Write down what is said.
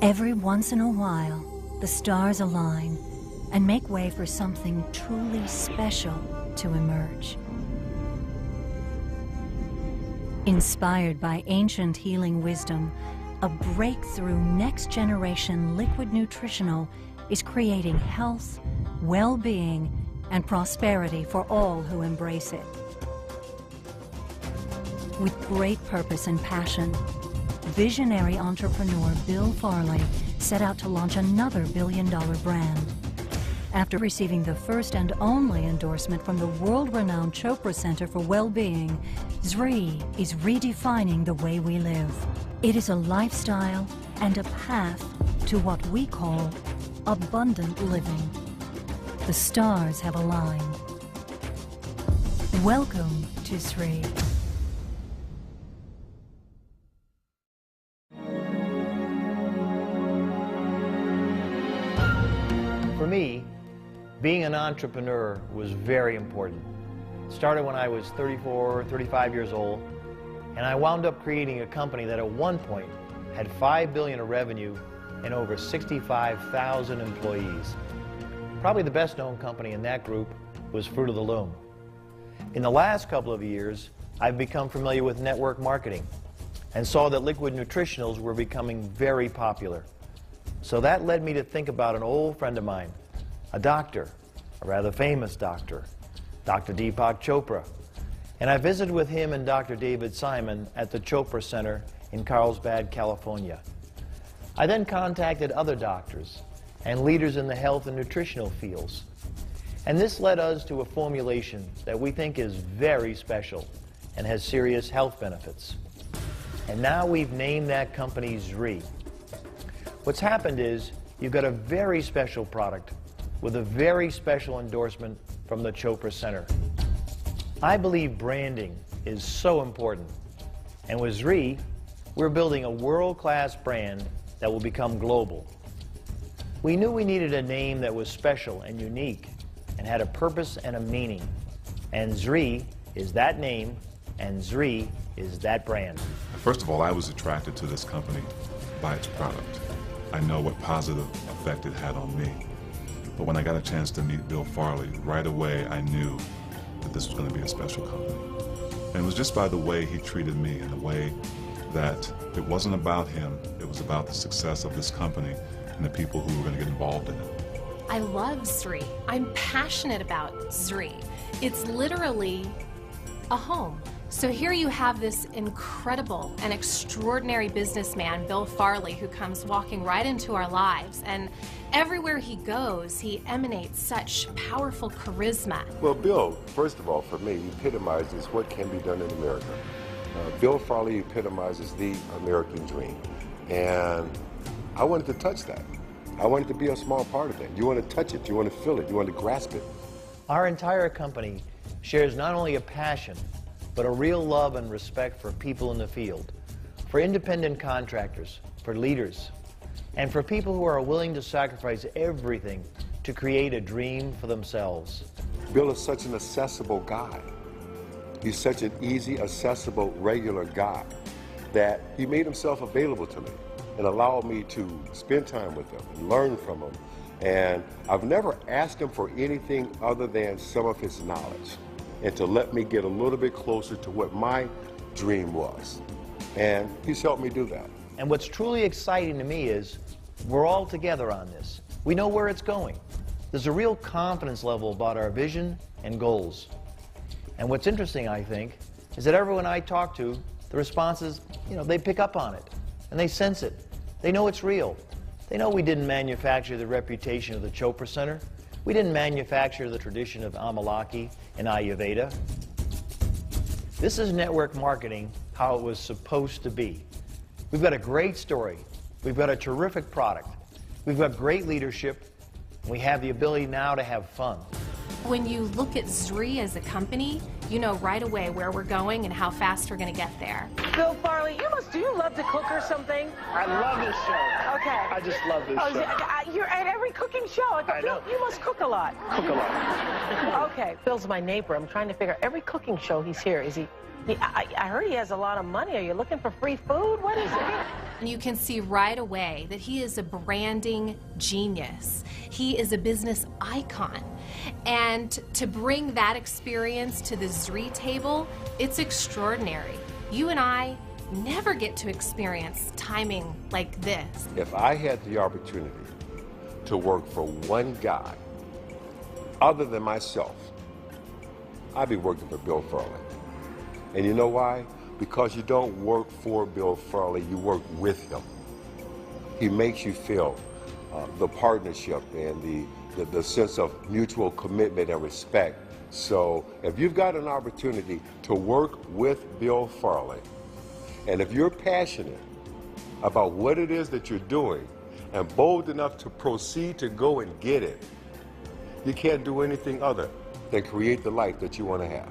Every once in a while, the stars align and make way for something truly special to emerge. Inspired by ancient healing wisdom, a breakthrough next-generation liquid nutritional is creating health, well-being, and prosperity for all who embrace it. With great purpose and passion, visionary entrepreneur Bill Farley set out to launch another billion-dollar brand. After receiving the first and only endorsement from the world-renowned Chopra Center for Well-Being, ZRI is redefining the way we live. It is a lifestyle and a path to what we call abundant living. The stars have aligned. Welcome to ZRI. For me, being an entrepreneur was very important. It started when I was 34, 35 years old, and I wound up creating a company that at one point had $5 billion of revenue and over 65,000 employees. Probably the best known company in that group was Fruit of the Loom. In the last couple of years, I've become familiar with network marketing and saw that liquid nutritionals were becoming very popular. So that led me to think about an old friend of mine, a doctor, a rather famous doctor, Dr. Deepak Chopra. And I visited with him and Dr. David Simon at the Chopra Center in Carlsbad, California. I then contacted other doctors and leaders in the health and nutritional fields. And this led us to a formulation that we think is very special and has serious health benefits. And now we've named that company ZRI. What's happened is you've got a very special product with a very special endorsement from the Chopra Center. I believe branding is so important. And with ZRI, we're building a world-class brand that will become global. We knew we needed a name that was special and unique and had a purpose and a meaning. And ZRI is that name, and ZRI is that brand. First of all, I was attracted to this company by its product. I know what positive effect it had on me. But when I got a chance to meet Bill Farley, right away I knew that this was going to be a special company. And it was just by the way he treated me and the way that it wasn't about him, it was about the success of this company and the people who were going to get involved in it. I love ZRI. I'm passionate about ZRI. It's literally a home. So here you have this incredible and extraordinary businessman, Bill Farley, who comes walking right into our lives. And everywhere he goes, he emanates such powerful charisma. Well, Bill, first of all, for me, epitomizes what can be done in America. Bill Farley epitomizes the American dream. And I wanted to touch that. I wanted to be a small part of it. You want to touch it, you want to feel it, you want to grasp it. Our entire company shares not only a passion, but a real love and respect for people in the field, for independent contractors, for leaders, and for people who are willing to sacrifice everything to create a dream for themselves. Bill is such an accessible guy. He's such an easy, accessible, regular guy that he made himself available to me and allowed me to spend time with him and learn from him. And I've never asked him for anything other than some of his knowledge and to let me get a little bit closer to what my dream was. And he's helped me do that. And what's truly exciting to me is we're all together on this. We know where it's going. There's a real confidence level about our vision and goals. And what's interesting, I think, is that everyone I talk to, the responses, they pick up on it and they sense it. They know it's real. They know we didn't manufacture the reputation of the Chopra Center. We didn't manufacture the tradition of Amalaki and Ayurveda. This is network marketing how it was supposed to be. We've got a great story. We've got a terrific product. We've got great leadership. We have the ability now to have fun. When you look at ZRI as a company, you know right away where we're going and how fast we're going to get there. Bill Farley, do you love to cook or something? I love this show. Okay. I just love this show. You're at every cooking show. I know. You must cook a lot. Cook a lot. Okay. Bill's my neighbor. I'm trying to figure out every cooking show he's here. Is he I heard he has a lot of money. Are you looking for free food? What is it? And you can see right away that he is a branding genius. He is a business icon. And to bring that experience to the Zri table, it's extraordinary. You and I never get to experience timing like this. If I had the opportunity to work for one guy other than myself, I'd be working for Bill Farley. And you know why? Because you don't work for Bill Farley, you work with him. He makes you feel the partnership and the sense of mutual commitment and respect. So if you've got an opportunity to work with Bill Farley, and if you're passionate about what it is that you're doing and bold enough to proceed to go and get it, you can't do anything other than create the life that you want to have.